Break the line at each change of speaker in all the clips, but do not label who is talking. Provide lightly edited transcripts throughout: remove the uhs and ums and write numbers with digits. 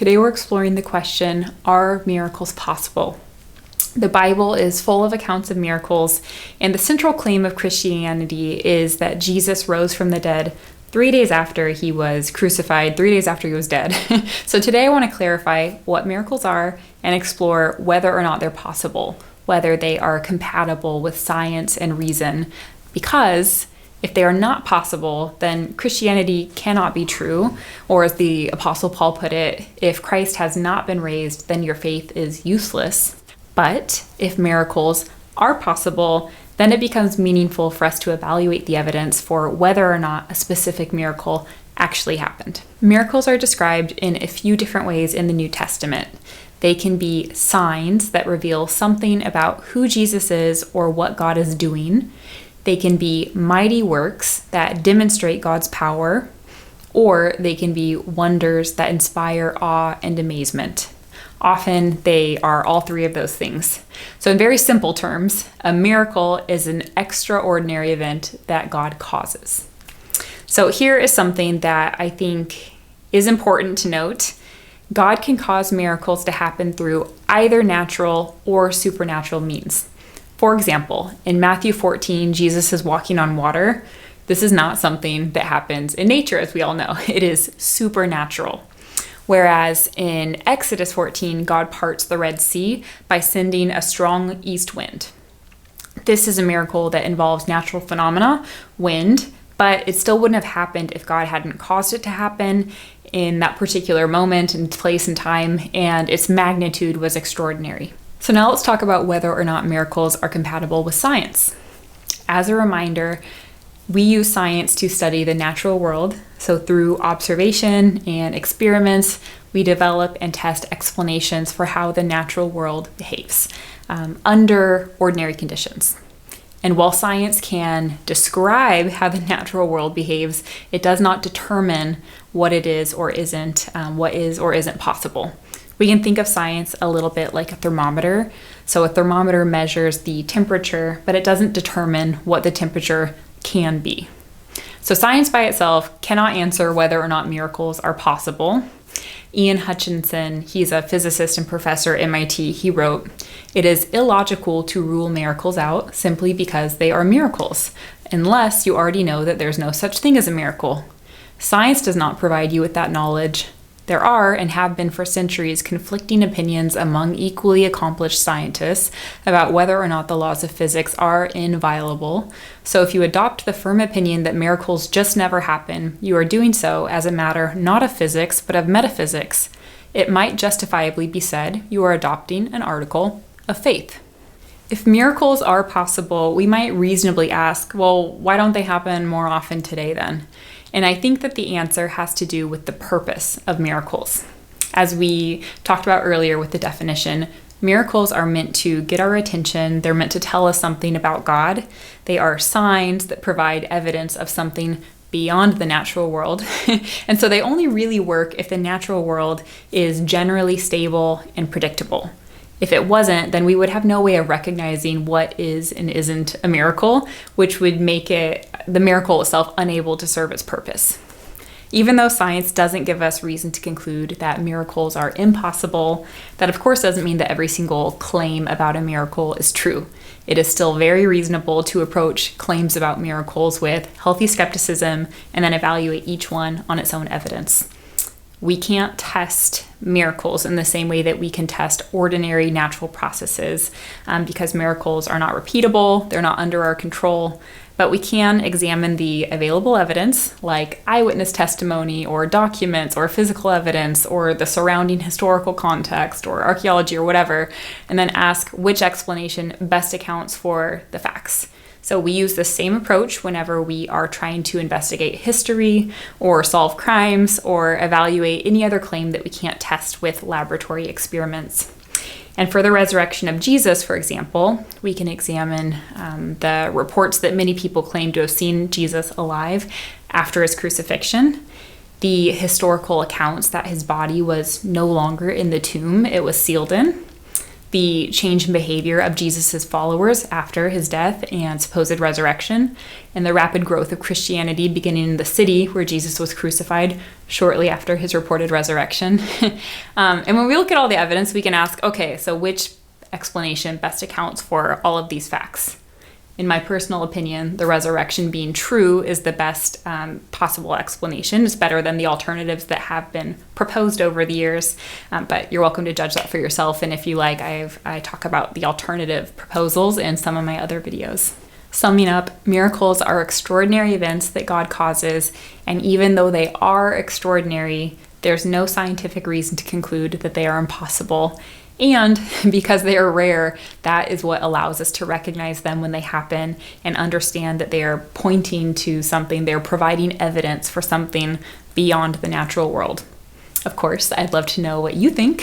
Today we're exploring the question, are miracles possible? The Bible is full of accounts of miracles, and the central claim of Christianity is that Jesus rose from the dead 3 days after he was crucified, 3 days after he was dead. So today I want to clarify what miracles are and explore whether or not they're possible, whether they are compatible with science and reason, because if they are not possible, then Christianity cannot be true. Or as the Apostle Paul put it, if Christ has not been raised, then your faith is useless. But if miracles are possible, then it becomes meaningful for us to evaluate the evidence for whether or not a specific miracle actually happened. Miracles are described in a few different ways in the New Testament. They can be signs that reveal something about who Jesus is or what God is doing. They can be mighty works that demonstrate God's power, or they can be wonders that inspire awe and amazement. Often they are all three of those things. So in very simple terms, a miracle is an extraordinary event that God causes. So here is something that I think is important to note. God can cause miracles to happen through either natural or supernatural means. For example, in Matthew 14, Jesus is walking on water. This is not something that happens in nature, as we all know. It is supernatural. Whereas in Exodus 14, God parts the Red Sea by sending a strong east wind. This is a miracle that involves natural phenomena, wind, but it still wouldn't have happened if God hadn't caused it to happen in that particular moment and place and time, and its magnitude was extraordinary. So now let's talk about whether or not miracles are compatible with science. As a reminder, we use science to study the natural world. So through observation and experiments, we develop and test explanations for how the natural world behaves under ordinary conditions. And while science can describe how the natural world behaves, it does not determine what it is or isn't, what is or isn't possible. We can think of science a little bit like a thermometer. So a thermometer measures the temperature, but it doesn't determine what the temperature can be. So science by itself cannot answer whether or not miracles are possible. Ian Hutchinson, he's a physicist and professor at MIT, he wrote, "It is illogical to rule miracles out simply because they are miracles, unless you already know that there's no such thing as a miracle. Science does not provide you with that knowledge. There are, and have been for centuries, conflicting opinions among equally accomplished scientists about whether or not the laws of physics are inviolable. So if you adopt the firm opinion that miracles just never happen, you are doing so as a matter not of physics, but of metaphysics. It might justifiably be said you are adopting an article of faith." If miracles are possible, we might reasonably ask, well, why don't they happen more often today then? And I think that the answer has to do with the purpose of miracles. As we talked about earlier with the definition, miracles are meant to get our attention. They're meant to tell us something about God. They are signs that provide evidence of something beyond the natural world. And so they only really work if the natural world is generally stable and predictable. If it wasn't, then we would have no way of recognizing what is and isn't a miracle, which would make the miracle itself unable to serve its purpose. Even though science doesn't give us reason to conclude that miracles are impossible, that of course doesn't mean that every single claim about a miracle is true. It is still very reasonable to approach claims about miracles with healthy skepticism and then evaluate each one on its own evidence. We can't test miracles in the same way that we can test ordinary natural processes because miracles are not repeatable, they're not under our control, but we can examine the available evidence like eyewitness testimony or documents or physical evidence or the surrounding historical context or archaeology or whatever, and then ask which explanation best accounts for the facts. So we use the same approach whenever we are trying to investigate history or solve crimes or evaluate any other claim that we can't test with laboratory experiments. And for the resurrection of Jesus, for example, we can examine the reports that many people claim to have seen Jesus alive after his crucifixion, the historical accounts that his body was no longer in the tomb it was sealed in, the change in behavior of Jesus' followers after his death and supposed resurrection, and the rapid growth of Christianity beginning in the city where Jesus was crucified shortly after his reported resurrection. And when we look at all the evidence, we can ask, okay, so which explanation best accounts for all of these facts? In my personal opinion, the resurrection being true is the best possible explanation. It's better than the alternatives that have been proposed over the years, but you're welcome to judge that for yourself. And if you like, I talk about the alternative proposals in some of my other videos. Summing up, miracles are extraordinary events that God causes, and even though they are extraordinary, there's no scientific reason to conclude that they are impossible. And because they are rare, that is what allows us to recognize them when they happen and understand that they are pointing to something, they're providing evidence for something beyond the natural world. Of course, I'd love to know what you think.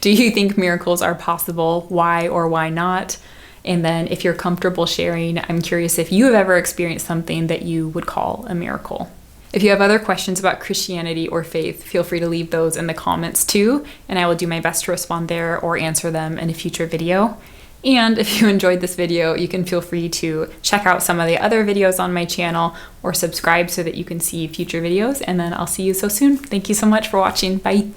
Do you think miracles are possible? Why or why not? And then if you're comfortable sharing, I'm curious if you have ever experienced something that you would call a miracle. If you have other questions about Christianity or faith, feel free to leave those in the comments too, and I will do my best to respond there or answer them in a future video. And if you enjoyed this video, you can feel free to check out some of the other videos on my channel or subscribe so that you can see future videos, and then I'll see you so soon. Thank you so much for watching. Bye.